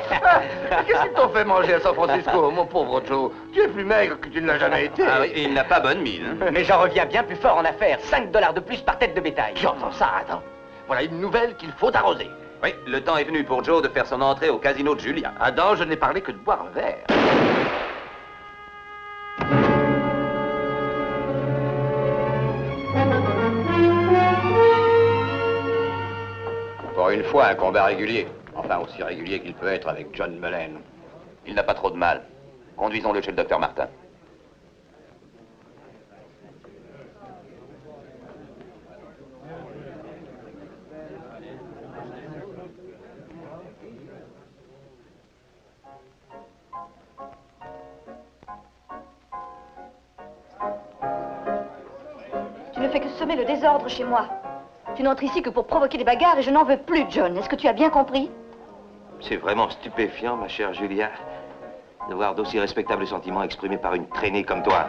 Qu'est-ce qu'ils t'ont fait manger à San Francisco, mon pauvre Joe? Tu es plus maigre que tu ne l'as jamais été. Ah oui, il n'a pas bonne mine. Hein. Mais j'en reviens bien plus fort en affaires. 5 $ de plus par tête de bétail. J'entends ça, attends. Voilà une nouvelle qu'il faut arroser. Oui, le temps est venu pour Joe de faire son entrée au casino de Julia. Adam, je n'ai parlé que de boire un verre. Pour une fois, un combat régulier. Enfin, aussi régulier qu'il peut être avec John Mullen. Il n'a pas trop de mal. Conduisons-le chez le docteur Martin. Tu ne fais que semer le désordre chez moi. Tu n'entres ici que pour provoquer des bagarres et je n'en veux plus, John. Est-ce que tu as bien compris? C'est vraiment stupéfiant, ma chère Julia, de voir d'aussi respectables sentiments exprimés par une traînée comme toi.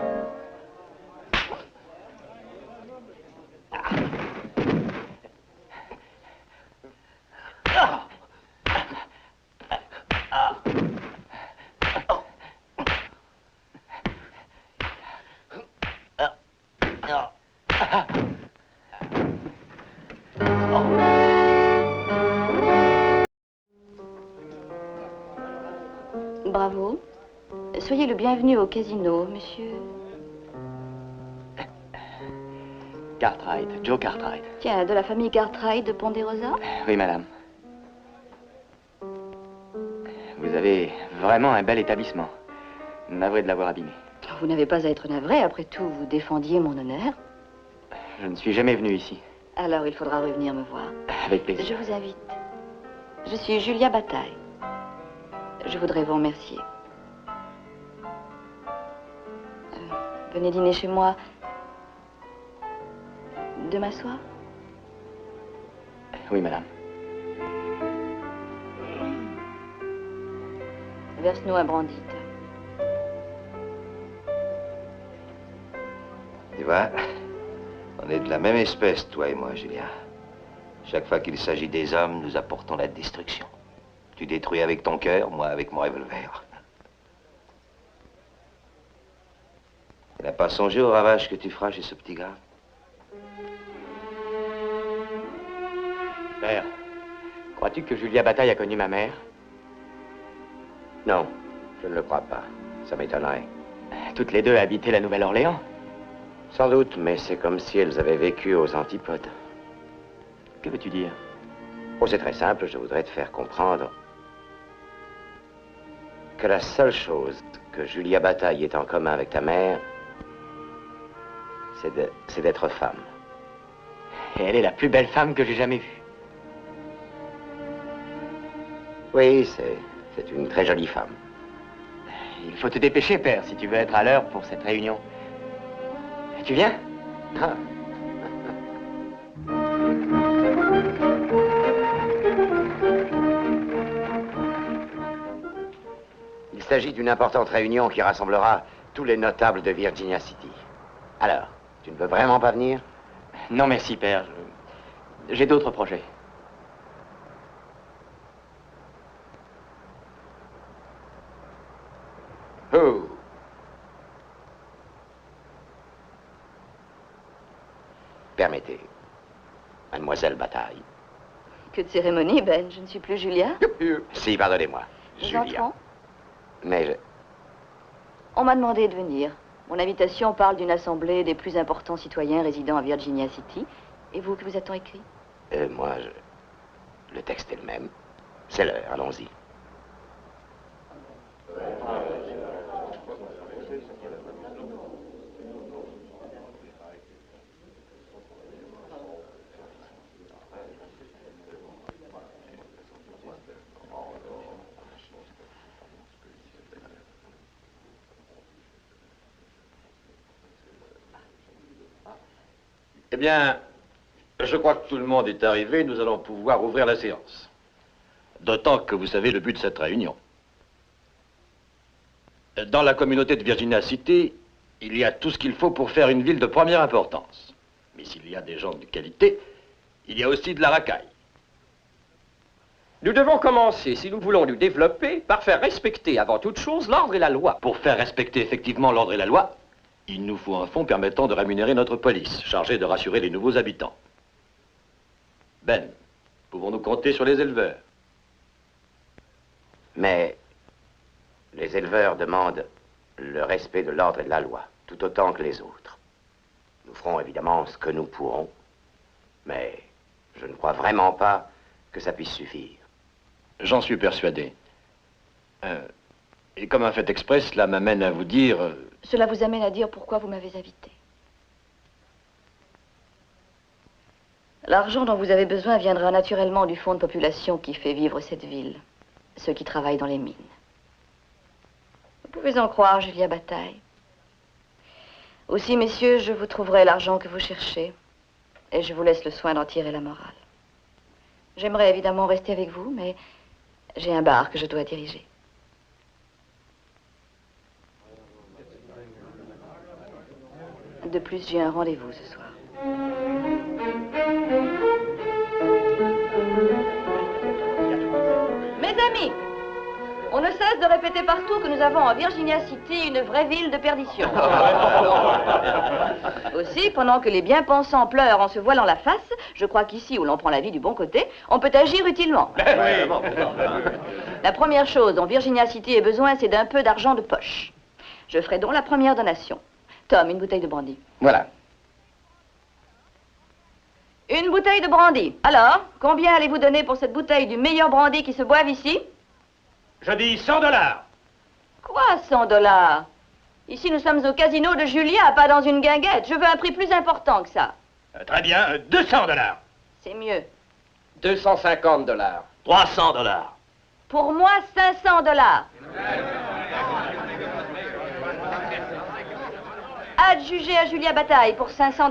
Bravo. Soyez le bienvenu au casino, monsieur. Cartwright, Joe Cartwright. Tiens, de la famille Cartwright de Ponderosa? Oui, madame. Vous avez vraiment un bel établissement. Navré de l'avoir abîmé. Vous n'avez pas à être navré, après tout, vous défendiez mon honneur. Je ne suis jamais venu ici. Alors, il faudra revenir me voir. Avec plaisir. Je vous invite. Je suis Julia Bataille. Je voudrais vous remercier. Venez dîner chez moi demain soir? Oui, madame. Verse-nous un brandy. Tu vois, on est de la même espèce, toi et moi, Julia. Chaque fois qu'il s'agit des hommes, nous apportons la destruction. Tu détruis avec ton cœur, moi avec mon revolver. Tu n'as pas songé au ravage que tu feras chez ce petit gars? Père, crois-tu que Julia Bataille a connu ma mère? Non, je ne le crois pas. Ça m'étonnerait. Toutes les deux habitaient la Nouvelle-Orléans. Sans doute, mais c'est comme si elles avaient vécu aux antipodes. Que veux-tu dire? Oh, c'est très simple, je voudrais te faire comprendre que la seule chose que Julia Bataille ait en commun avec ta mère, c'est d'être femme. Et elle est la plus belle femme que j'ai jamais vue. Oui, c'est une très jolie femme. Il faut te dépêcher, père, si tu veux être à l'heure pour cette réunion. Tu viens? Ah. Il s'agit d'une importante réunion qui rassemblera tous les notables de Virginia City. Alors, tu ne veux vraiment pas venir? Non, merci, père. J'ai d'autres projets. Oh! Permettez, mademoiselle Bataille. Que de cérémonie, Ben. Je ne suis plus Julia. Si, pardonnez-moi. Nous Julia. entrons. Mais On m'a demandé de venir. Mon invitation parle d'une assemblée des plus importants citoyens résidant à Virginia City. Et vous, que vous a-t-on écrit? le texte est le même. C'est l'heure, allons-y. Eh bien, je crois que tout le monde est arrivé. Nous allons pouvoir ouvrir la séance. D'autant que vous savez le but de cette réunion. Dans la communauté de Virginia City, il y a tout ce qu'il faut pour faire une ville de première importance. Mais s'il y a des gens de qualité, il y a aussi de la racaille. Nous devons commencer, si nous voulons nous développer, par faire respecter avant toute chose l'ordre et la loi. Pour faire respecter effectivement l'ordre et la loi, il nous faut un fonds permettant de rémunérer notre police, chargée de rassurer les nouveaux habitants. Ben, pouvons-nous compter sur les éleveurs? Mais les éleveurs demandent le respect de l'ordre et de la loi, tout autant que les autres. Nous ferons évidemment ce que nous pourrons, mais je ne crois vraiment pas que ça puisse suffire. J'en suis persuadé. Et comme un fait exprès, cela m'amène à vous dire... Cela vous amène à dire pourquoi vous m'avez invité. L'argent dont vous avez besoin viendra naturellement du fonds de population qui fait vivre cette ville, ceux qui travaillent dans les mines. Vous pouvez en croire, Julia Bataille. Aussi, messieurs, je vous trouverai l'argent que vous cherchez, et je vous laisse le soin d'en tirer la morale. J'aimerais évidemment rester avec vous, mais j'ai un bar que je dois diriger. De plus, j'ai un rendez-vous ce soir. Mes amis, on ne cesse de répéter partout que nous avons en Virginia City une vraie ville de perdition. Aussi, pendant que les bien-pensants pleurent en se voilant la face, je crois qu'ici, où l'on prend la vie du bon côté, on peut agir utilement. La première chose dont Virginia City ait besoin, c'est d'un peu d'argent de poche. Je ferai donc la première donation. Tom, une bouteille de brandy. Voilà. Une bouteille de brandy. Alors, combien allez-vous donner pour cette bouteille du meilleur brandy qui se boive ici? Je dis $100. Quoi, $100? Ici, nous sommes au casino de Julia, pas dans une guinguette. Je veux un prix plus important que ça. Très bien, $200. C'est mieux. $250. $300. Pour moi, $500. Adjugé à Julia Bataille pour $500.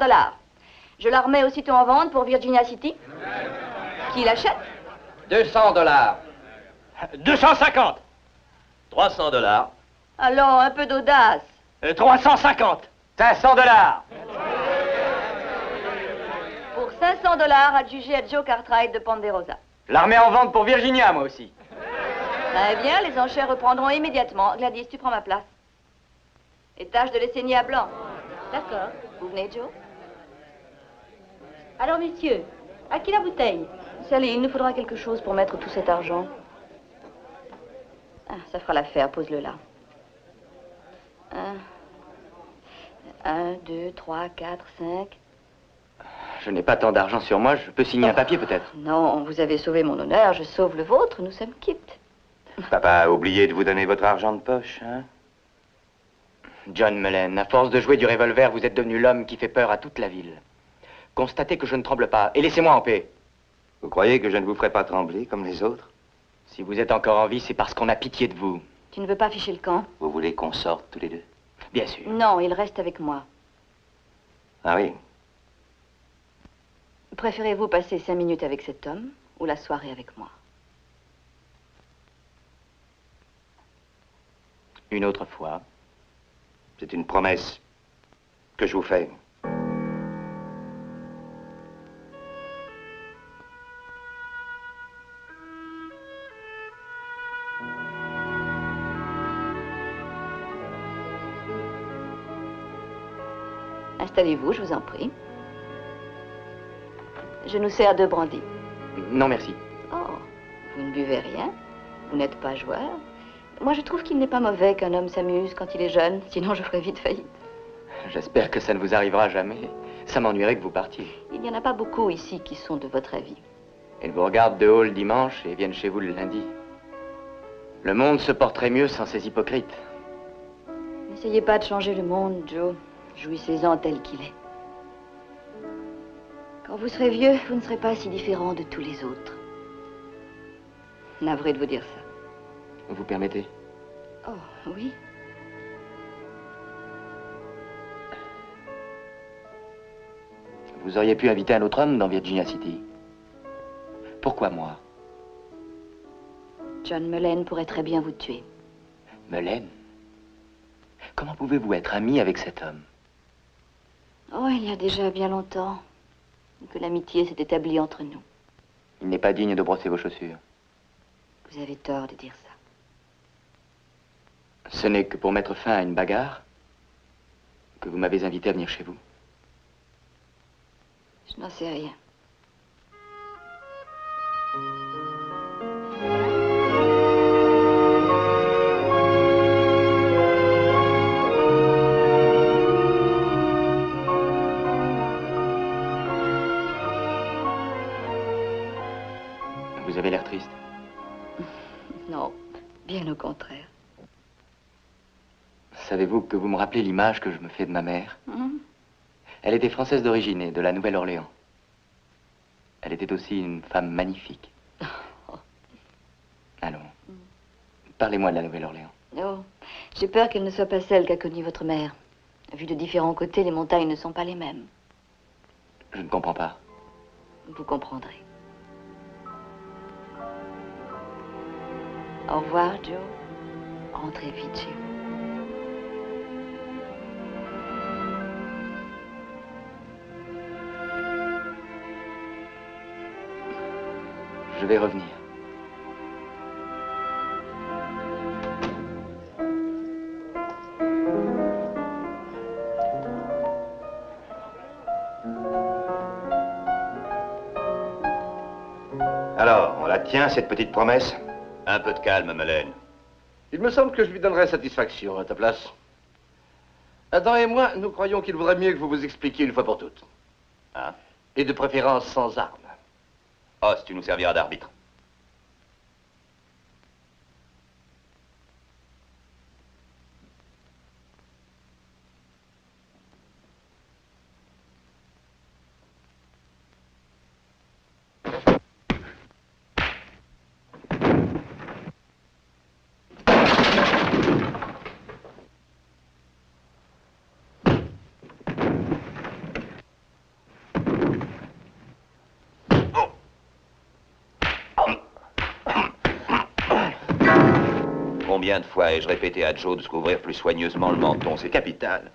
Je la remets aussitôt en vente pour Virginia City. Qui l'achète? $200. 250. $300. Alors, un peu d'audace. 350. $500. Pour $500, adjugé à Joe Cartwright de Ponderosa. La remets en vente pour Virginia, moi aussi. Très bien, les enchères reprendront immédiatement. Gladys, tu prends ma place. Et tâche de les saigner à blanc. D'accord. Vous venez, Joe? Alors, messieurs, à qui la bouteille? Sally, il nous faudra quelque chose pour mettre tout cet argent. Ah, ça fera l'affaire, pose-le là. 1, 2, 3, 4, 5... Je n'ai pas tant d'argent sur moi, je peux signer un papier peut-être. Non, vous avez sauvé mon honneur, je sauve le vôtre, nous sommes quittes. Papa a oublié de vous donner votre argent de poche, hein? John Mullen, à force de jouer du revolver, vous êtes devenu l'homme qui fait peur à toute la ville. Constatez que je ne tremble pas, et laissez-moi en paix. Vous croyez que je ne vous ferai pas trembler comme les autres? Si vous êtes encore en vie, c'est parce qu'on a pitié de vous. Tu ne veux pas ficher le camp? Vous voulez qu'on sorte tous les deux? Bien sûr. Non, il reste avec moi. Ah oui? Préférez-vous passer 5 minutes avec cet homme ou la soirée avec moi? Une autre fois. C'est une promesse que je vous fais. Installez-vous, je vous en prie. Je nous sers 2 brandy. Non, merci. Oh, vous ne buvez rien? Vous n'êtes pas joueur? Moi, je trouve qu'il n'est pas mauvais qu'un homme s'amuse quand il est jeune, sinon je ferais vite faillite. J'espère que ça ne vous arrivera jamais. Ça m'ennuierait que vous partiez. Il n'y en a pas beaucoup ici qui sont de votre avis. Ils vous regardent de haut le dimanche et viennent chez vous le lundi. Le monde se porterait mieux sans ces hypocrites. N'essayez pas de changer le monde, Joe. Jouissez-en tel qu'il est. Quand vous serez vieux, vous ne serez pas si différent de tous les autres. Navré de vous dire ça. Vous permettez? Oh, oui. Vous auriez pu inviter un autre homme dans Virginia City. Pourquoi moi? John Mullen pourrait très bien vous tuer. Mullen? Comment pouvez-vous être ami avec cet homme? Oh, il y a déjà bien longtemps que l'amitié s'est établie entre nous. Il n'est pas digne de brosser vos chaussures. Vous avez tort de dire ça. Ce n'est que pour mettre fin à une bagarre que vous m'avez invité à venir chez vous. Je n'en sais rien. Vous avez l'air triste. Non, bien au contraire. Savez-vous que vous me rappelez l'image que je me fais de ma mère? Hum. Elle était française d'origine et de la Nouvelle-Orléans. Elle était aussi une femme magnifique. Allons, parlez-moi de la Nouvelle-Orléans. Oh, j'ai peur qu'elle ne soit pas celle qu'a connue votre mère. Vu de différents côtés, les montagnes ne sont pas les mêmes. Je ne comprends pas. Vous comprendrez. Au revoir, Joe. Rentrez vite chez vous. Je vais revenir. Alors, on la tient, cette petite promesse? Un peu de calme, Melaine. Il me semble que je lui donnerai satisfaction à ta place. Adam et moi, nous croyons qu'il vaudrait mieux que vous vous expliquiez une fois pour toutes. Hein? Et de préférence sans armes. Os, tu nous serviras d'arbitre. Combien de fois ai-je répété à Joe de se couvrir plus soigneusement le menton? C'est capital.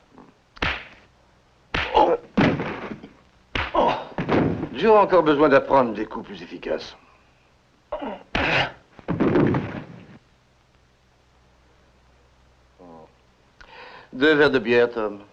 Joe a encore besoin d'apprendre des coups plus efficaces. Deux verres de bière, Tom.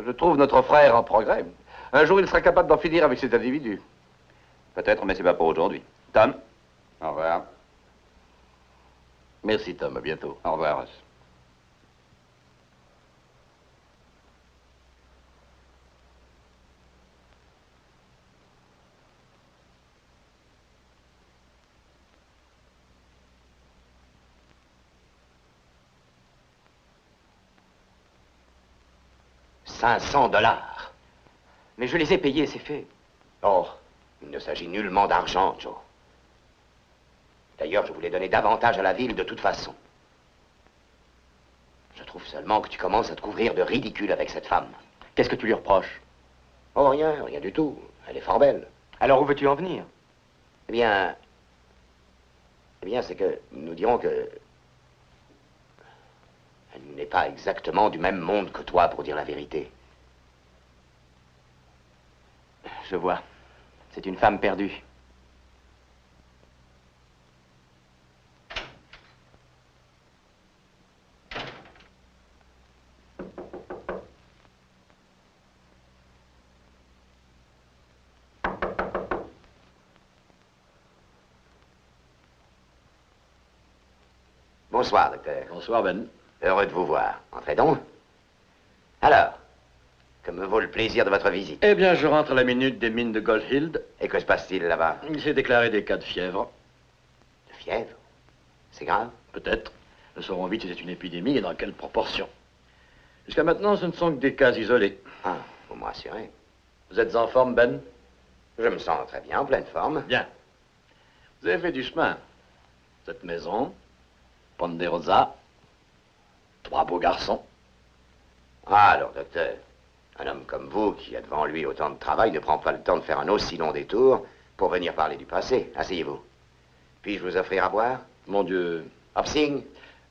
Je trouve notre frère en progrès. Un jour, il sera capable d'en finir avec cet individu. Peut-être, mais c'est pas pour aujourd'hui. Tom? Au revoir. Merci, Tom. À bientôt. Au revoir, Os. $500. Mais je les ai payés, c'est fait. Oh, il ne s'agit nullement d'argent, Joe. D'ailleurs, je voulais donner davantage à la ville de toute façon. Je trouve seulement que tu commences à te couvrir de ridicule avec cette femme. Qu'est-ce que tu lui reproches? Oh, rien, rien du tout. Elle est fort belle. Alors où veux-tu en venir? Eh bien, c'est que nous dirons que... Elle n'est pas exactement du même monde que toi, pour dire la vérité. Je vois. C'est une femme perdue. Bonsoir, docteur. Bonsoir, Ben. Heureux de vous voir. Entrez donc. Alors, que me vaut le plaisir de votre visite? Eh bien, je rentre à la minute des mines de Goldhill. Et que se passe-t-il là-bas? Il s'est déclaré des cas de fièvre. De fièvre? C'est grave? Peut-être. Nous saurons vite si c'est une épidémie et dans quelle proportion. Jusqu'à maintenant, ce ne sont que des cas isolés. Ah, vous me rassurez. Vous êtes en forme, Ben? Je me sens très bien, en pleine forme. Bien. Vous avez fait du chemin. Cette maison, Ponderosa, 3 beaux garçons. Ah, alors, docteur, un homme comme vous, qui a devant lui autant de travail, ne prend pas le temps de faire un aussi long détour pour venir parler du passé. Asseyez-vous. Puis-je vous offrir à boire? Mon Dieu, Hopsing?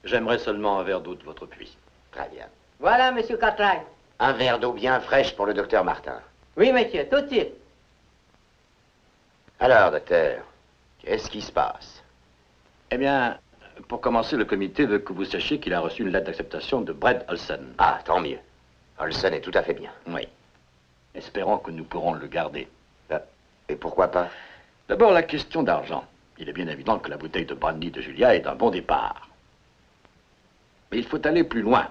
j'aimerais seulement un verre d'eau de votre puits. Très bien. Voilà, monsieur Cartwright. Un verre d'eau bien fraîche pour le docteur Martin. Oui, monsieur, tout de suite. Alors, docteur, qu'est-ce qui se passe? Eh bien, pour commencer, le comité veut que vous sachiez qu'il a reçu une lettre d'acceptation de Brett Olsen. Ah, tant mieux. Olsen est tout à fait bien. Oui. Espérons que nous pourrons le garder. Et pourquoi pas? D'abord, la question d'argent. Il est bien évident que la bouteille de brandy de Julia est un bon départ. Mais il faut aller plus loin.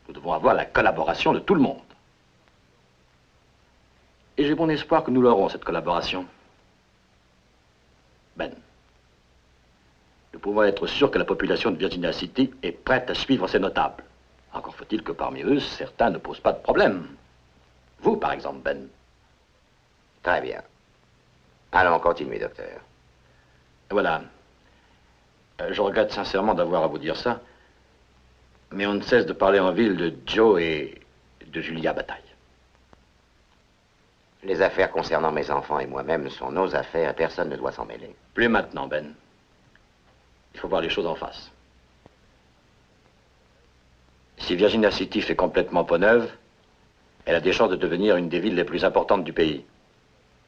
Nous devons avoir la collaboration de tout le monde. Et j'ai bon espoir que nous l'aurons, cette collaboration. Ben, nous pouvons être sûrs que la population de Virginia City est prête à suivre ces notables. Encore faut-il que parmi eux, certains ne posent pas de problème. Vous, par exemple, Ben. Très bien. Allons, continuez, docteur. Voilà. Je regrette sincèrement d'avoir à vous dire ça, mais on ne cesse de parler en ville de Joe et de Julia Bataille. Les affaires concernant mes enfants et moi-même sont nos affaires et personne ne doit s'en mêler. Plus maintenant, Ben. Il faut voir les choses en face. Si Virginia City fait complètement peau neuve, elle a des chances de devenir une des villes les plus importantes du pays.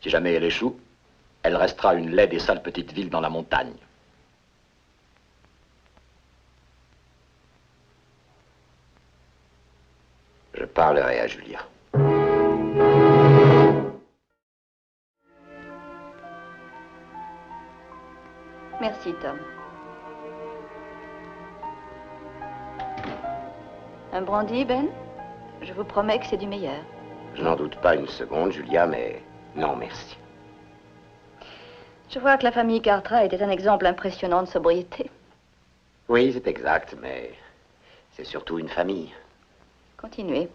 Si jamais elle échoue, elle restera une laide et sale petite ville dans la montagne. Je parlerai à Julia. Merci, Tom. Un brandy, Ben? Je vous promets que c'est du meilleur. Je n'en doute pas une seconde, Julia, mais non, merci. Je vois que la famille Cartwright était un exemple impressionnant de sobriété. Oui, c'est exact, mais c'est surtout une famille. Continuez.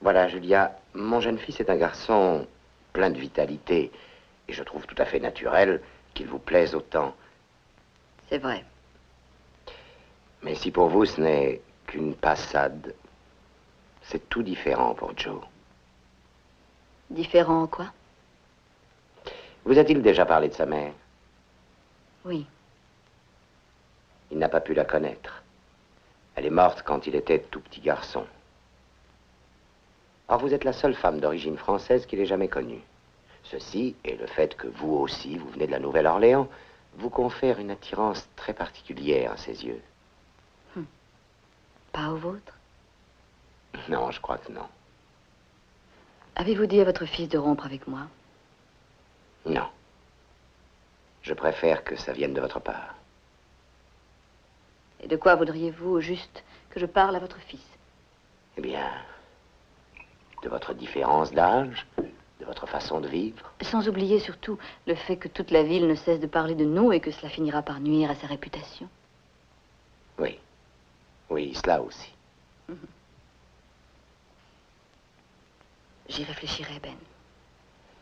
Voilà, Julia, mon jeune fils est un garçon plein de vitalité, et je trouve tout à fait naturel qu'il vous plaise autant. C'est vrai. Mais si pour vous ce n'est qu'une passade, c'est tout différent pour Joe. Différent quoi? Vous a-t-il déjà parlé de sa mère? Oui. Il n'a pas pu la connaître. Elle est morte quand il était tout petit garçon. Or, vous êtes la seule femme d'origine française qu'il ait jamais connue. Ceci, et le fait que vous aussi, vous venez de la Nouvelle-Orléans, vous confère une attirance très particulière à ses yeux. Pas au vôtre? Non, je crois que non. Avez-vous dit à votre fils de rompre avec moi? Non. Je préfère que ça vienne de votre part. Et de quoi voudriez-vous au juste que je parle à votre fils? Eh bien, de votre différence d'âge, de votre façon de vivre. Sans oublier surtout le fait que toute la ville ne cesse de parler de nous et que cela finira par nuire à sa réputation. Oui. Oui, cela aussi. J'y réfléchirai, Ben.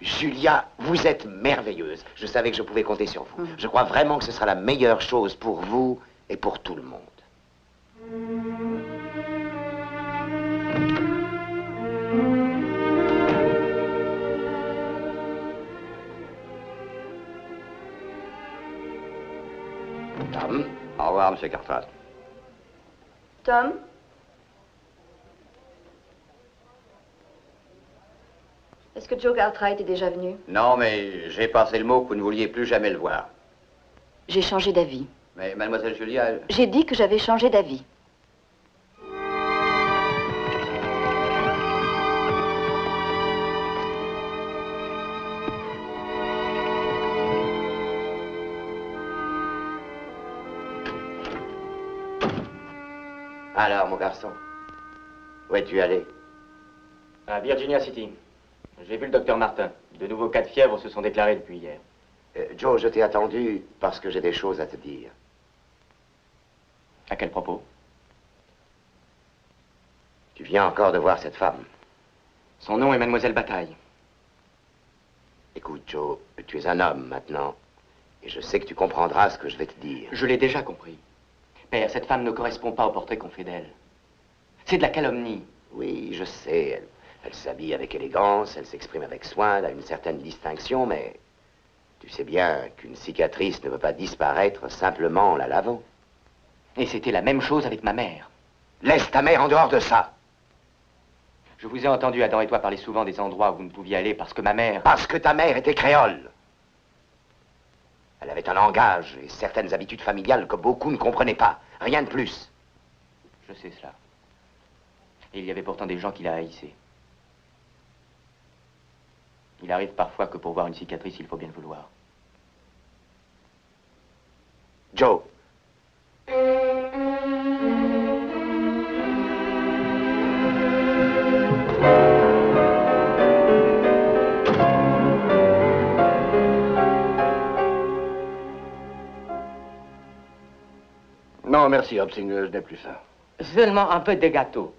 Julia, vous êtes merveilleuse. Je savais que je pouvais compter sur vous. Je crois vraiment que ce sera la meilleure chose pour vous et pour tout le monde. Tom, au revoir, Monsieur Cartwright. Tom? Est-ce que Joe Cartwright est déjà venu? Non, mais j'ai passé le mot que vous ne vouliez plus jamais le voir. J'ai changé d'avis. Mais Mademoiselle Julia, elle... J'ai dit que j'avais changé d'avis. Alors, mon garçon, où es-tu allé? À Virginia City. J'ai vu le docteur Martin. De nouveaux cas de fièvre se sont déclarés depuis hier. Joe, je t'ai attendu parce que j'ai des choses à te dire. À quel propos? Tu viens encore de voir cette femme. Son nom est Mademoiselle Bataille. Écoute, Joe, tu es un homme maintenant. Et je sais que tu comprendras ce que je vais te dire. Je l'ai déjà compris. Père, cette femme ne correspond pas au portrait qu'on fait d'elle. C'est de la calomnie. Oui, je sais, elle s'habille avec élégance, elle s'exprime avec soin, elle a une certaine distinction, mais tu sais bien qu'une cicatrice ne peut pas disparaître simplement en la lavant. Et c'était la même chose avec ma mère. Laisse ta mère en dehors de ça. Je vous ai entendu, Adam et toi, parler souvent des endroits où vous ne pouviez aller parce que ma mère... Parce que ta mère était créole. Elle avait un langage et certaines habitudes familiales que beaucoup ne comprenaient pas. Rien de plus. Je sais cela. Et il y avait pourtant des gens qui la haïssaient. Il arrive parfois que pour voir une cicatrice, il faut bien le vouloir. Joe. Non, merci, Hobson, je n'ai plus faim. Seulement un peu de gâteau.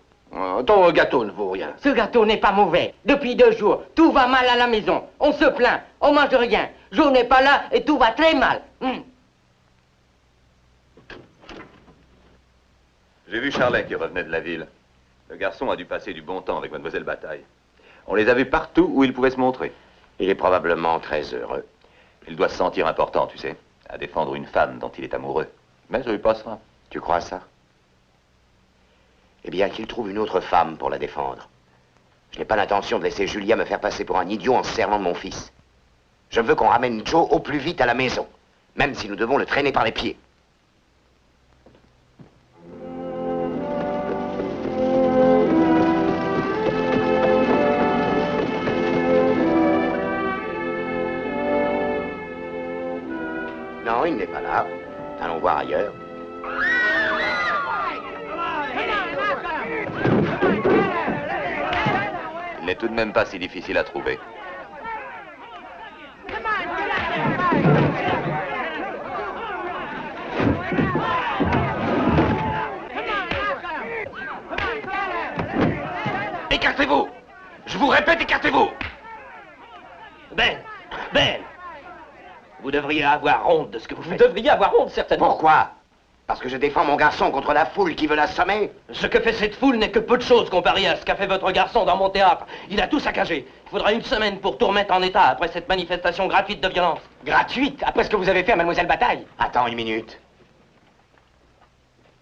Ton gâteau ne vaut rien. Ce gâteau n'est pas mauvais. Depuis 2 jours, tout va mal à la maison. On se plaint, on mange rien. Joe n'est pas là et tout va très mal. J'ai vu Charlet qui revenait de la ville. Le garçon a dû passer du bon temps avec Mademoiselle Bataille. On les a vus partout où il pouvait se montrer. Il est probablement très heureux. Il doit se sentir important, tu sais, à défendre une femme dont il est amoureux. Mais ça lui passera. Tu crois ça? Eh bien, qu'il trouve une autre femme pour la défendre. Je n'ai pas l'intention de laisser Julia me faire passer pour un idiot en se servant de mon fils. Je veux qu'on ramène Joe au plus vite à la maison, même si nous devons le traîner par les pieds. Non, il n'est pas là. Allons voir ailleurs. Il n'est tout de même pas si difficile à trouver. Écartez-vous! Je vous répète, écartez-vous! Ben! Vous devriez avoir honte de ce que vous faites. Vous devriez avoir honte, certainement. Pourquoi? Parce que je défends mon garçon contre la foule qui veut l'assommer? Ce que fait cette foule n'est que peu de choses comparé à ce qu'a fait votre garçon dans mon théâtre. Il a tout saccagé. Il faudra 1 semaine pour tout remettre en état après cette manifestation gratuite de violence. Gratuite? Après ce que vous avez fait à Mademoiselle Bataille? Attends 1 minute.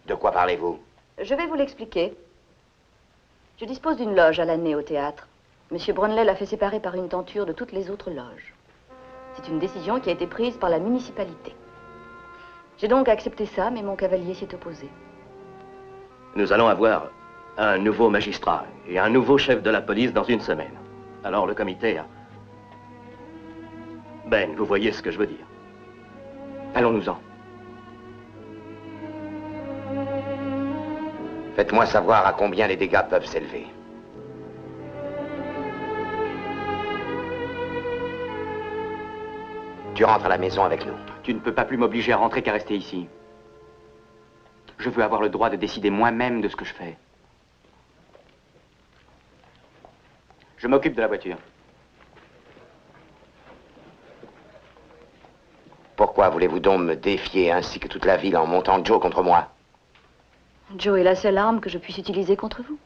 De quoi parlez-vous? Je vais vous l'expliquer. Je dispose d'une loge à l'année au théâtre. Monsieur Brunley l'a fait séparer par une tenture de toutes les autres loges. C'est une décision qui a été prise par la municipalité. J'ai donc accepté ça, mais mon cavalier s'y est opposé. Nous allons avoir un nouveau magistrat et un nouveau chef de la police dans 1 semaine. Alors le comité a... Ben, vous voyez ce que je veux dire. Allons-nous-en. Faites-moi savoir à combien les dégâts peuvent s'élever. Tu rentres à la maison avec nous. Tu ne peux pas plus m'obliger à rentrer qu'à rester ici. Je veux avoir le droit de décider moi-même de ce que je fais. Je m'occupe de la voiture. Pourquoi voulez-vous donc me défier ainsi que toute la ville en montant Joe contre moi? Joe est la seule arme que je puisse utiliser contre vous.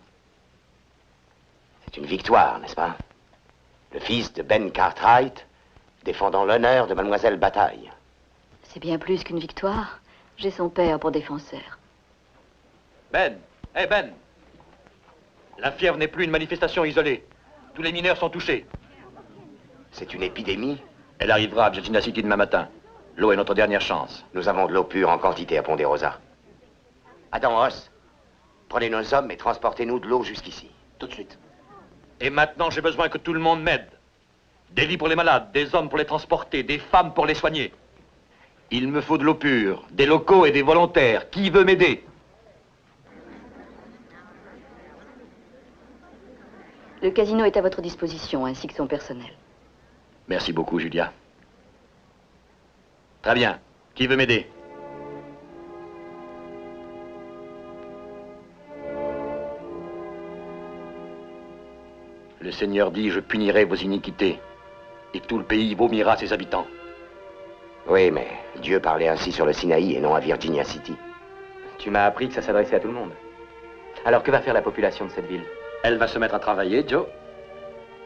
C'est une victoire, n'est-ce pas? Le fils de Ben Cartwright défendant l'honneur de Mademoiselle Bataille. C'est bien plus qu'une victoire. J'ai son père pour défenseur. Ben! Ben! La fièvre n'est plus une manifestation isolée. Tous les mineurs sont touchés. C'est une épidémie? Elle arrivera à Virginia City demain matin. L'eau est notre dernière chance. Nous avons de l'eau pure en quantité à Ponderosa. Adam Ross, prenez nos hommes et transportez-nous de l'eau jusqu'ici. Tout de suite. Et maintenant, j'ai besoin que tout le monde m'aide. Des lits pour les malades, des hommes pour les transporter, des femmes pour les soigner. Il me faut de l'eau pure, des locaux et des volontaires. Qui veut m'aider? Le casino est à votre disposition, ainsi que son personnel. Merci beaucoup, Julia. Très bien. Qui veut m'aider? Le Seigneur dit, je punirai vos iniquités, et tout le pays vomira ses habitants. Oui, mais Dieu parlait ainsi sur le Sinaï et non à Virginia City. Tu m'as appris que ça s'adressait à tout le monde. Alors que va faire la population de cette ville? Elle va se mettre à travailler, Joe.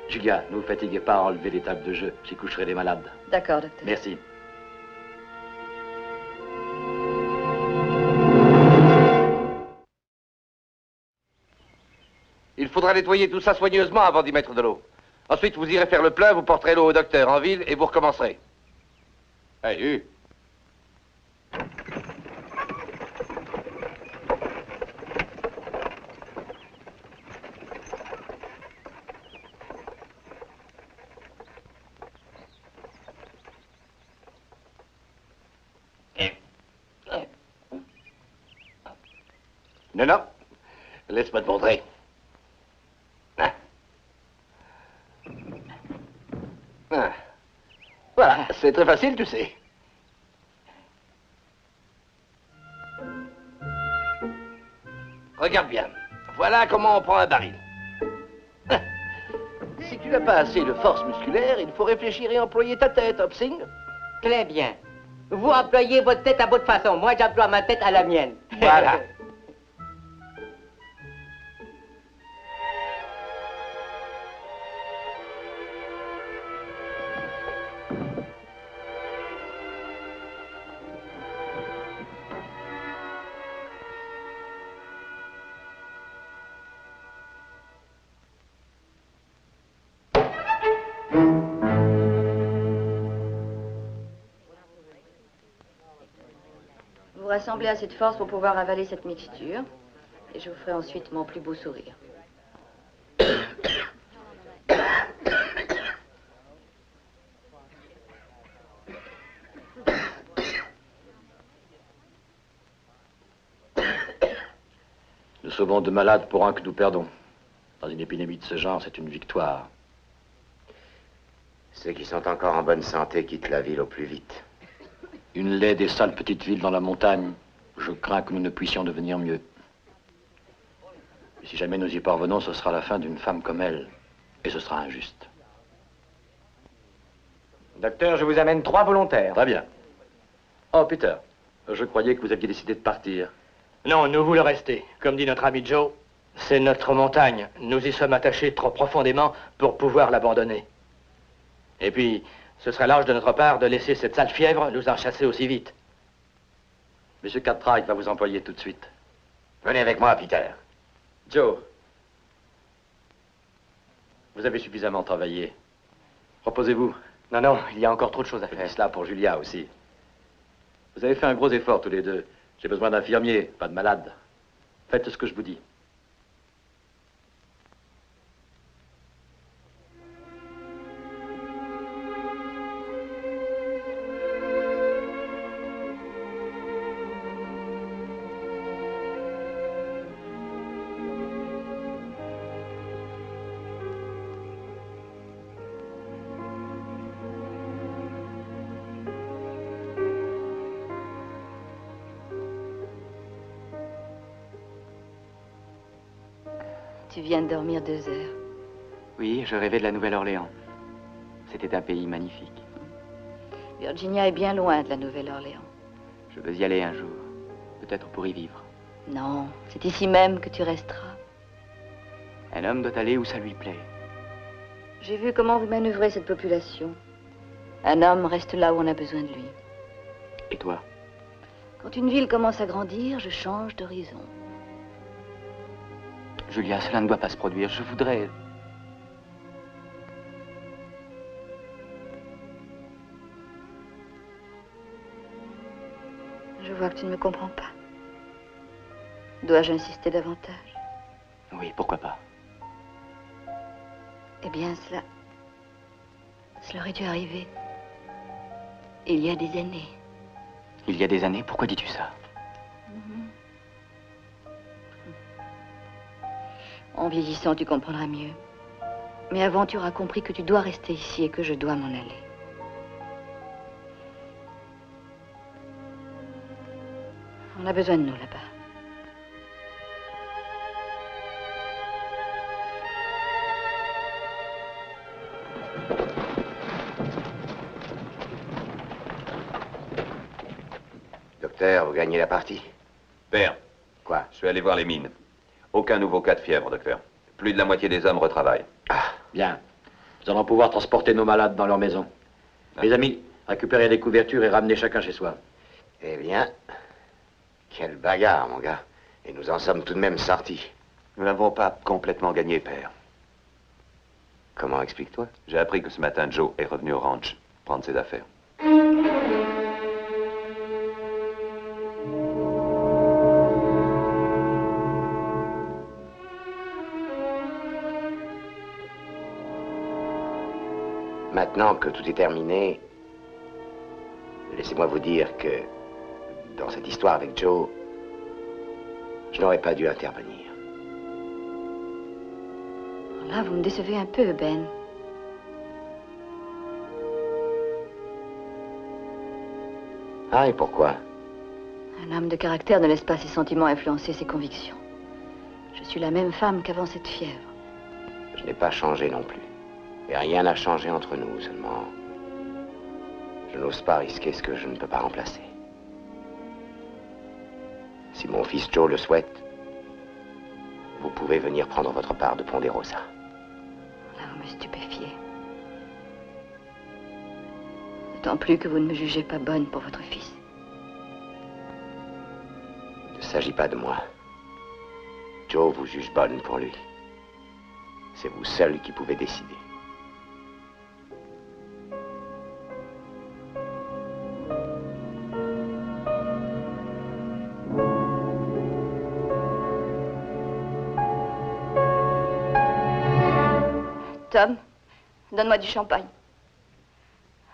Julia, ne vous fatiguez pas à enlever les tables de jeu. J'y coucherai les malades. D'accord, docteur. Merci. Il faudra nettoyer tout ça soigneusement avant d'y mettre de l'eau. Ensuite, vous irez faire le plein, vous porterez l'eau au docteur en ville et vous recommencerez. Allez, Non, non. Laisse-moi te montrer. Ah. Ah. Voilà, c'est très facile, tu sais. Regarde bien. Voilà comment on prend un baril. Ah. Si tu n'as pas assez de force musculaire, il faut réfléchir et employer ta tête, Hopsing. Très bien. Vous employez votre tête à votre façon. Moi, j'emploie ma tête à la mienne. Voilà. Vous rassemblez assez de force pour pouvoir avaler cette mixture. Et je vous ferai ensuite mon plus beau sourire. Nous sauvons deux malades pour un que nous perdons. Dans une épidémie de ce genre, c'est une victoire. Ceux qui sont encore en bonne santé quittent la ville au plus vite. Une laide et sale petite ville dans la montagne. Je crains que nous ne puissions devenir mieux. Et si jamais nous y parvenons, ce sera la fin d'une femme comme elle. Et ce sera injuste. Docteur, je vous amène 3 volontaires. Très bien. Oh, Peter, je croyais que vous aviez décidé de partir. Non, nous voulons rester. Comme dit notre ami Joe, c'est notre montagne. Nous y sommes attachés trop profondément pour pouvoir l'abandonner. Et puis, ce serait lâche de notre part de laisser cette sale fièvre nous en chasser aussi vite. Monsieur Cartwright va vous employer tout de suite. Venez avec moi, Peter. Joe, vous avez suffisamment travaillé. Reposez-vous. Non, non, il y a encore trop de choses à Je faire. dis cela pour Julia aussi. Vous avez fait un gros effort tous les deux. J'ai besoin d'infirmiers, pas de malades. Faites ce que je vous dis. Tu viens de dormir 2 heures. Oui, je rêvais de la Nouvelle-Orléans. C'était un pays magnifique. Virginia est bien loin de la Nouvelle-Orléans. Je veux y aller un jour. Peut-être pour y vivre. Non, c'est ici même que tu resteras. Un homme doit aller où ça lui plaît. J'ai vu comment vous manœuvrez cette population. Un homme reste là où on a besoin de lui. Et toi? Quand une ville commence à grandir, je change d'horizon. Julia, cela ne doit pas se produire. Je voudrais... Je vois que tu ne me comprends pas. Dois-je insister davantage? Oui, pourquoi pas? Eh bien, cela aurait dû arriver il y a des années. Il y a des années, pourquoi dis-tu ça? En vieillissant, tu comprendras mieux. Mais avant, tu auras compris que tu dois rester ici et que je dois m'en aller. On a besoin de nous là-bas. Docteur, vous gagnez la partie. Père, Quoi? je suis allé voir les mines. Aucun nouveau cas de fièvre, docteur. Plus de la moitié des hommes retravaillent. Bien. Nous allons pouvoir transporter nos malades dans leur maison. Mes amis, récupérez les couvertures et ramenez chacun chez soi. Eh bien, quelle bagarre, mon gars. Et nous en sommes tout de même sortis. Nous n'avons pas complètement gagné, père. Comment, explique-toi? J'ai appris que ce matin, Joe est revenu au ranch prendre ses affaires. Maintenant que tout est terminé, laissez-moi vous dire que dans cette histoire avec Joe, je n'aurais pas dû intervenir. Là, vous me décevez un peu, Ben. Ah, et pourquoi? Un homme de caractère ne laisse pas ses sentiments influencer ses convictions. Je suis la même femme qu'avant cette fièvre. Je n'ai pas changé non plus. Et rien n'a changé entre nous, seulement... je n'ose pas risquer ce que je ne peux pas remplacer. Si mon fils Joe le souhaite, vous pouvez venir prendre votre part de Ponderosa. Là, vous me stupéfiez. D'autant plus que vous ne me jugez pas bonne pour votre fils. Il ne s'agit pas de moi. Joe vous juge bonne pour lui. C'est vous seul qui pouvez décider. Tom, donne-moi du champagne.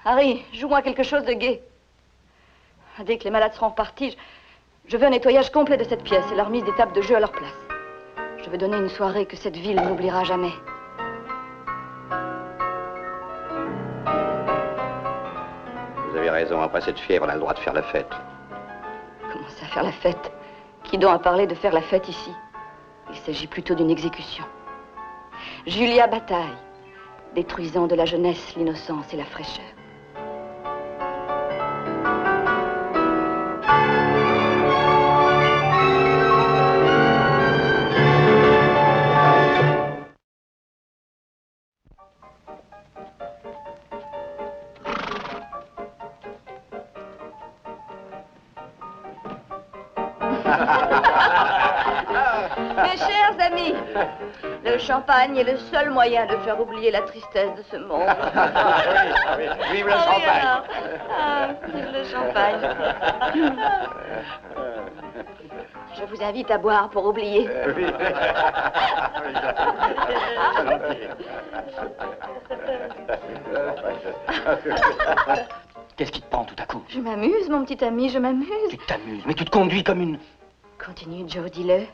Harry, joue-moi quelque chose de gai. Dès que les malades seront repartis, je veux un nettoyage complet de cette pièce et la remise des tables de jeu à leur place. Je veux donner une soirée que cette ville n'oubliera jamais. Vous avez raison, après cette fièvre, on a le droit de faire la fête. Comment ça, faire la fête? Qui donc a parlé de faire la fête ici? Il s'agit plutôt d'une exécution. Julia Bataille, détruisant de la jeunesse l'innocence et la fraîcheur. Mes chers amis, le champagne est le seul moyen de faire oublier la tristesse de ce monde. Vive le champagne. Alors. Ah, vive le champagne. Je vous invite à boire pour oublier. Qu'est-ce qui te prend tout à coup? Je m'amuse, mon petit ami, je m'amuse. Tu t'amuses, mais tu te conduis comme une... Continue, Joe, dis-le.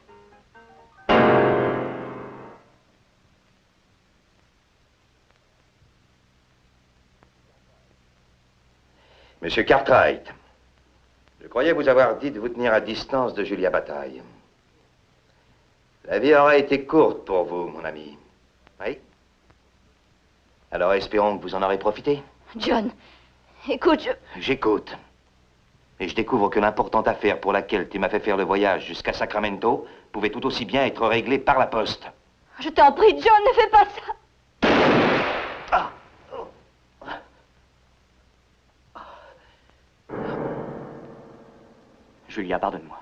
Monsieur Cartwright, je croyais vous avoir dit de vous tenir à distance de Julia Bataille. La vie aurait été courte pour vous, mon ami. Oui? Alors espérons que vous en aurez profité. John, écoute, J'écoute. Et je découvre que l'importante affaire pour laquelle tu m'as fait faire le voyage jusqu'à Sacramento pouvait tout aussi bien être réglée par la poste. je t'en prie, John, ne fais pas ça. Ah. Julia, pardonne-moi.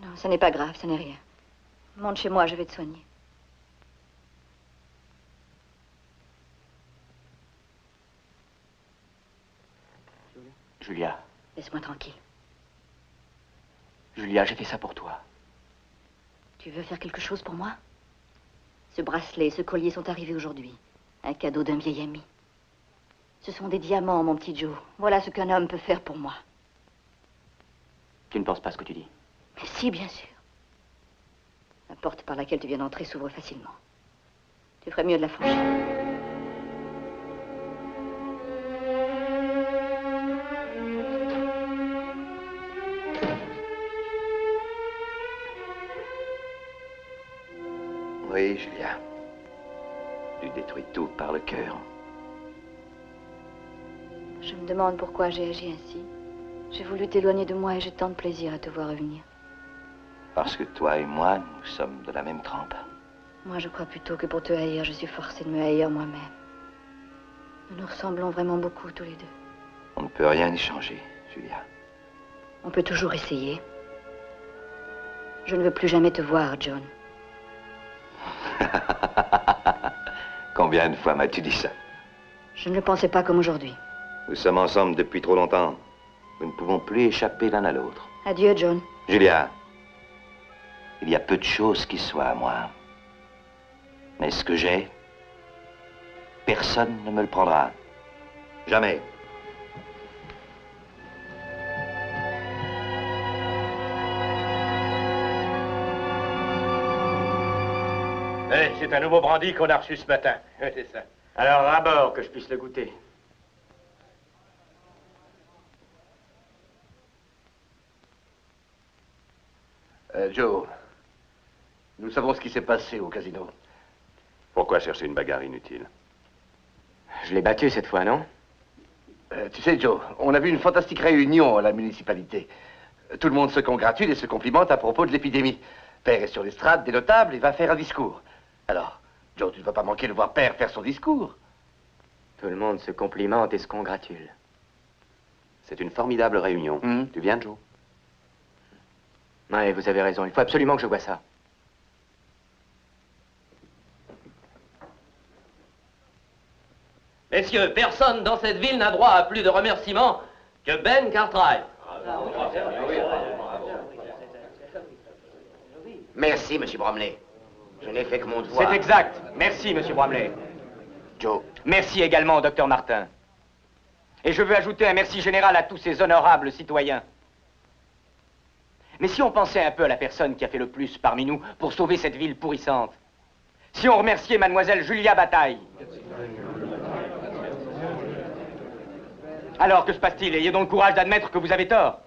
Non, ça n'est pas grave, ça n'est rien. Monte chez moi, je vais te soigner. Julia, Laisse-moi tranquille. Julia, j'ai fait ça pour toi. Tu veux faire quelque chose pour moi? Ce bracelet et ce collier sont arrivés aujourd'hui. Un cadeau d'un vieil ami. Ce sont des diamants, mon petit Joe. Voilà ce qu'un homme peut faire pour moi. Tu ne penses pas ce que tu dis? Mais si, bien sûr. La porte par laquelle tu viens d'entrer s'ouvre facilement. Tu ferais mieux de la franchir. Oui, Julia. Tu détruis tout par le cœur. Je me demande pourquoi j'ai agi ainsi. J'ai voulu t'éloigner de moi et j'ai tant de plaisir à te voir revenir. Parce que toi et moi, nous sommes de la même trempe. Moi, je crois plutôt que pour te haïr, je suis forcée de me haïr moi-même. Nous nous ressemblons vraiment beaucoup tous les deux. On ne peut rien y changer, Julia. On peut toujours essayer. Je ne veux plus jamais te voir, John. Combien de fois m'as-tu dit ça? Je ne le pensais pas comme aujourd'hui. Nous sommes ensemble depuis trop longtemps. Nous ne pouvons plus échapper l'un à l'autre. Adieu, John. Julia, il y a peu de choses qui soient à moi. Mais ce que j'ai, personne ne me le prendra. Jamais. C'est un nouveau brandy qu'on a reçu ce matin. C'est ça. Alors, à bord, que je puisse le goûter. Joe, nous savons ce qui s'est passé au casino. Pourquoi chercher une bagarre inutile? Je l'ai battu cette fois, non? Tu sais, Joe, on a vu une fantastique réunion à la municipalité. Tout le monde se congratule et se complimente à propos de l'épidémie. Père est sur l'estrade des notables et va faire un discours. Alors, Joe, tu ne vas pas manquer de voir Père faire son discours. Tout le monde se complimente et se congratule. C'est une formidable réunion. Tu viens, Joe? Oui, vous avez raison. Il faut absolument que je voie ça. Messieurs, personne dans cette ville n'a droit à plus de remerciements que Ben Cartwright. Merci, Monsieur Bromley. Je n'ai fait que mon devoir. C'est exact. Merci, Monsieur Bramley. Joe. Merci également, Docteur Martin. Et je veux ajouter un merci général à tous ces honorables citoyens. Mais si on pensait un peu à la personne qui a fait le plus parmi nous pour sauver cette ville pourrissante, si on remerciait Mademoiselle Julia Bataille. Alors, que se passe-t-il? Ayez donc le courage d'admettre que vous avez tort.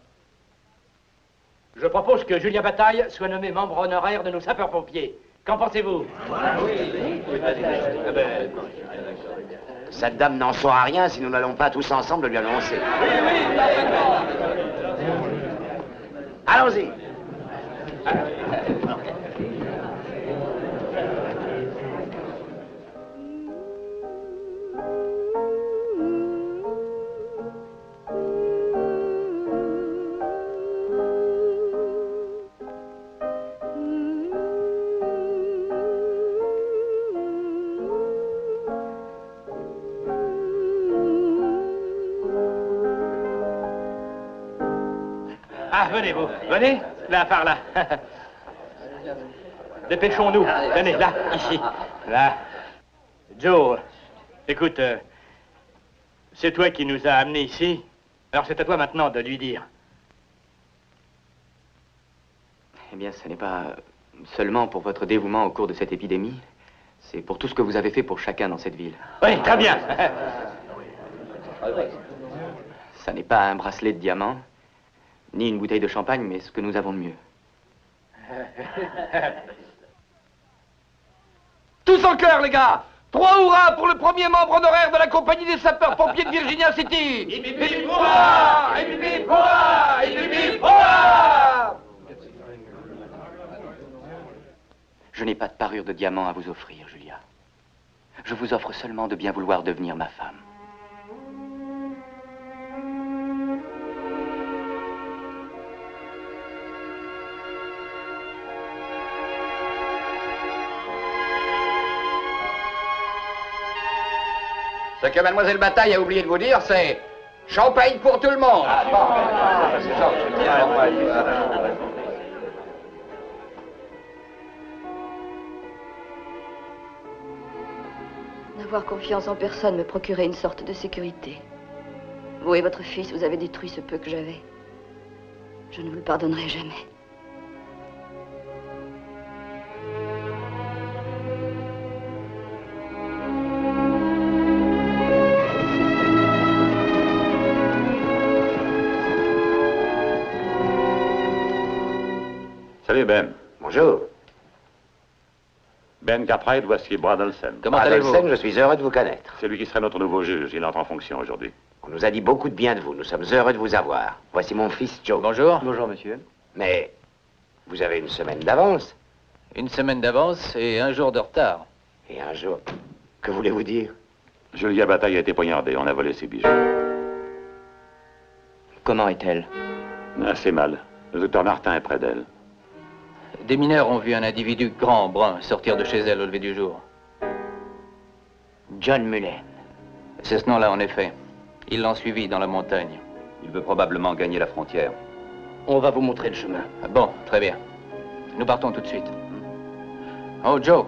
Je propose que Julia Bataille soit nommée membre honoraire de nos sapeurs-pompiers. Qu'en pensez-vous? Cette dame n'en saura rien si nous n'allons pas tous ensemble lui annoncer. Allons-y. Ah, venez, vous. Venez. Là, par là. Dépêchons-nous. Tenez, là, ici. Là. Joe, écoute, c'est toi qui nous as amenés ici. Alors c'est à toi maintenant de lui dire. Eh bien, ce n'est pas seulement pour votre dévouement au cours de cette épidémie. C'est pour tout ce que vous avez fait pour chacun dans cette ville. Oui, très bien. Ça n'est pas un bracelet de diamants, ni une bouteille de champagne, mais ce que nous avons de mieux. Tous en chœur, les gars! 3 hurrahs pour le premier membre honoraire de la compagnie des sapeurs-pompiers de Virginia City! Hip hip hip hurrah! Hip hip hurrah! Hip hip hurrah! Je n'ai pas de parure de diamant à vous offrir, Julia. Je vous offre seulement de bien vouloir devenir ma femme. Ce que Mademoiselle Bataille a oublié de vous dire, c'est champagne pour tout le monde. N'avoir confiance en personne me procurait une sorte de sécurité. Vous et votre fils, vous avez détruit ce peu que j'avais. Je ne vous le pardonnerai jamais. Salut, Ben. Bonjour. Ben Cartwright, voici Brad Olsen. Comment allez-vous? Je suis heureux de vous connaître. C'est lui qui sera notre nouveau juge. Il entre en fonction aujourd'hui. On nous a dit beaucoup de bien de vous. Nous sommes heureux de vous avoir. Voici mon fils Joe. Bonjour. Bonjour, monsieur. Mais vous avez une semaine d'avance. Une semaine d'avance et un jour de retard. Et un jour... Que voulez-vous dire? Julia Bataille a été poignardée. On a volé ses bijoux. Comment est-elle? Assez mal. Le docteur Martin est près d'elle. Des mineurs ont vu un individu grand, brun, sortir de chez elle au lever du jour. John Mullen. C'est ce nom-là, en effet. Ils l'ont suivi dans la montagne. Il veut probablement gagner la frontière. On va vous montrer le chemin. Bon, très bien. Nous partons tout de suite. Oh, Joe.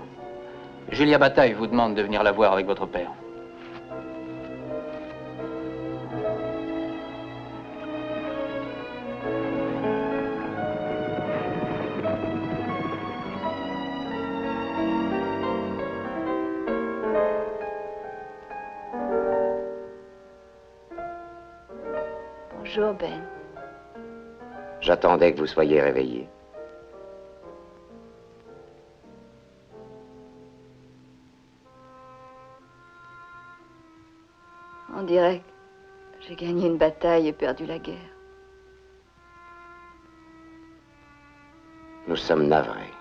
Julia Bataille vous demande de venir la voir avec votre père. Bonjour, Ben. J'attendais que vous soyez réveillé. On dirait que j'ai gagné une bataille et perdu la guerre. Nous sommes navrés.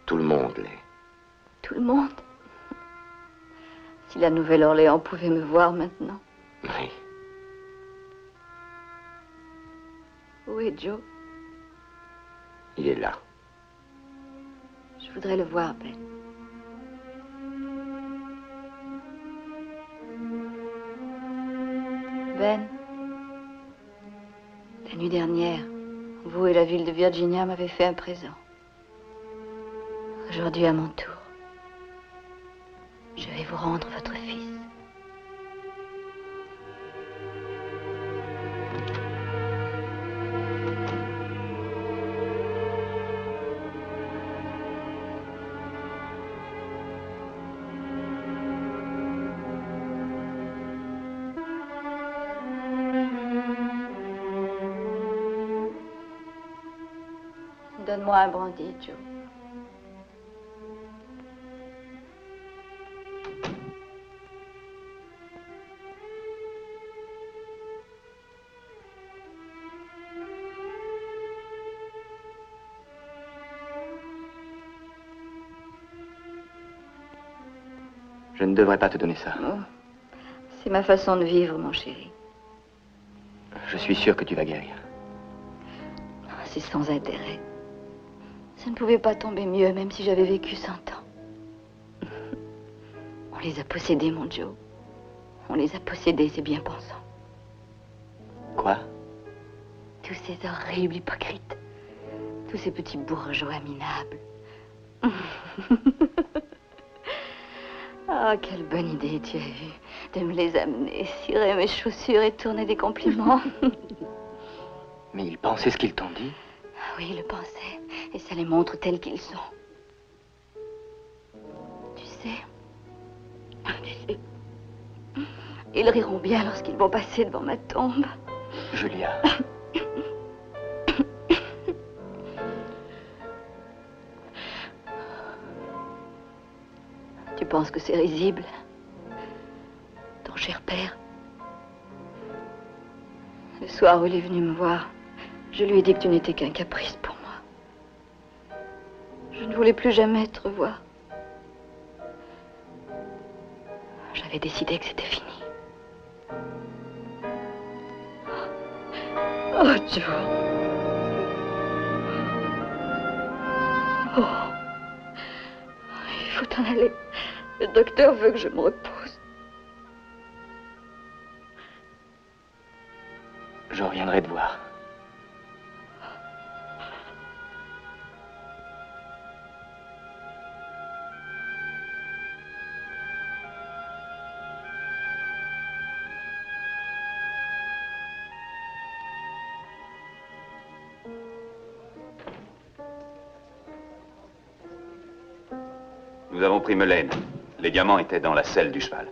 Tout le monde l'est. Tout le monde. Si la Nouvelle-Orléans pouvait me voir maintenant. Oui. Où est Joe? Il est là. Je voudrais le voir, Ben. Ben, la nuit dernière, vous et la ville de Virginia m'avez fait un présent. Aujourd'hui, à mon tour, je vais vous rendre votre fils. Donne-moi un brandy, Joe. Je ne devrais pas te donner ça. Oh, c'est ma façon de vivre, mon chéri. Je suis sûr que tu vas guérir. C'est sans intérêt. Ça ne pouvait pas tomber mieux, même si j'avais vécu 100 ans. On les a possédés, mon Joe. On les a possédés, ces bien-pensants. Quoi? Tous ces horribles hypocrites. Tous ces petits bourgeois minables. Ah, quelle bonne idée tu as eue de me les amener, cirer mes chaussures et tourner des compliments. Mais ils pensaient ce qu'ils t'ont dit? Oui, ils le pensaient. Et ça les montre tels qu'ils sont. Tu sais, ils riront bien lorsqu'ils vont passer devant ma tombe. Julia. Tu penses que c'est risible? Ton cher père. Le soir où il est venu me voir, je lui ai dit que tu n'étais qu'un caprice pour moi. Je ne voulais plus jamais te revoir. J'avais décidé que c'était fini. Oh, Joe. Oh. Il faut t'en aller. Le docteur veut que je me repose. Je reviendrai te voir. Nous avons pris Melaine. Les diamants étaient dans la selle du cheval.